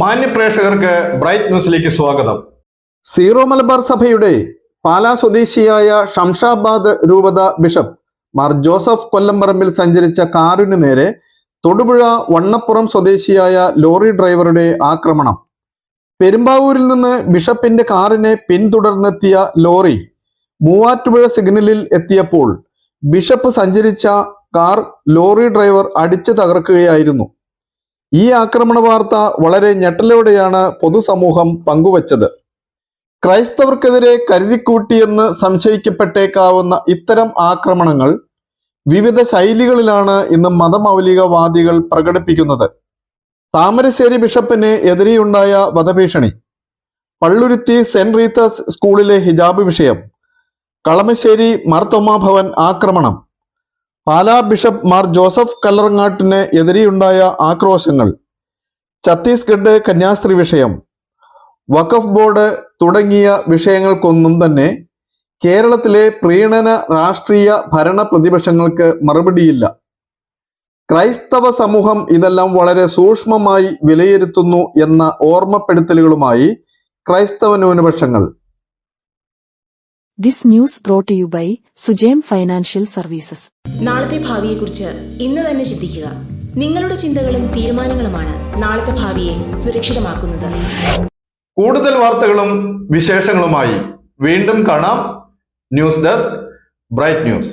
മാന്യ പ്രേക്ഷകർക്ക് ബ്രൈറ്റ് ന്യൂസിലേക്ക് സ്വാഗതം. സീറോ മലബാർ സഭയുടെ പാലാ സ്വദേശിയായ ഷംഷാബാദ് രൂപത ബിഷപ്പ് മാർ ജോസഫ് കൊല്ലംപറമ്പിൽ സഞ്ചരിച്ച കാറിനു നേരെ തൊടുപുഴ വണ്ണപ്പുറം സ്വദേശിയായ ലോറി ഡ്രൈവറുടെ ആക്രമണം. പെരുമ്പാവൂരിൽ നിന്ന് ബിഷപ്പിന്റെ കാറിനെ പിന്തുടർന്നെത്തിയ ലോറി മൂവാറ്റുപുഴ സിഗ്നലിൽ എത്തിയപ്പോൾ ബിഷപ്പ് സഞ്ചരിച്ച കാർ ലോറി ഡ്രൈവർ അടിച്ചു തകർക്കുകയായിരുന്നു. ഈ ആക്രമണ വാർത്ത വളരെ ഞെട്ടലോടെയാണ് പൊതുസമൂഹം പങ്കുവച്ചത്. ക്രൈസ്തവർക്കെതിരെ കരുതിക്കൂട്ടിയെന്ന് സംശയിക്കപ്പെട്ടേക്കാവുന്ന ഇത്തരം ആക്രമണങ്ങൾ വിവിധ ശൈലികളിലാണ് ഇന്ന് മതമൗലികവാദികൾ പ്രകടിപ്പിക്കുന്നത്. താമരശ്ശേരി ബിഷപ്പിന് എതിരെയുണ്ടായ വധഭീഷണി, പള്ളുരുത്തി സെന്റ് റീത്തസ് സ്കൂളിലെ ഹിജാബ് വിഷയം, കളമശ്ശേരി മാർത്തോമാ ഭവൻ ആക്രമണം, പാലാ ബിഷപ്പ് മാർ ജോസഫ് കല്ലറങ്ങാട്ടിന് എതിരെയുണ്ടായ ആക്രോശങ്ങൾ, ഛത്തീസ്ഗഡ് കന്യാസ്ത്രീ വിഷയം, വഖഫ് ബോർഡ് തുടങ്ങിയ വിഷയങ്ങൾക്കൊന്നും തന്നെ കേരളത്തിലെ പ്രീണന രാഷ്ട്രീയ ഭരണ പ്രതിപക്ഷങ്ങൾക്ക് മറുപടിയില്ല. ക്രൈസ്തവ സമൂഹം ഇതെല്ലാം വളരെ സൂക്ഷ്മമായി വിലയിരുത്തുന്നു എന്ന ഓർമ്മപ്പെടുത്തലുകളുമായി ക്രൈസ്തവ ന്യൂനപക്ഷങ്ങൾ. This news brought to you by Sujam Financial Services. നാളത്തെ ഭാവിയെക്കുറിച്ച് ഇന്ന് തന്നെ ചിന്തിക്കുക. നിങ്ങളുടെ ചിന്തകളും തീരുമാനങ്ങളുമാണ് നാളത്തെ ഭാവിയെ സുരക്ഷിതമാക്കുന്നത്. കൂടുതൽ വാർത്തകളും വിശേഷങ്ങളുമായി വീണ്ടും കാണാം. News desk bright news.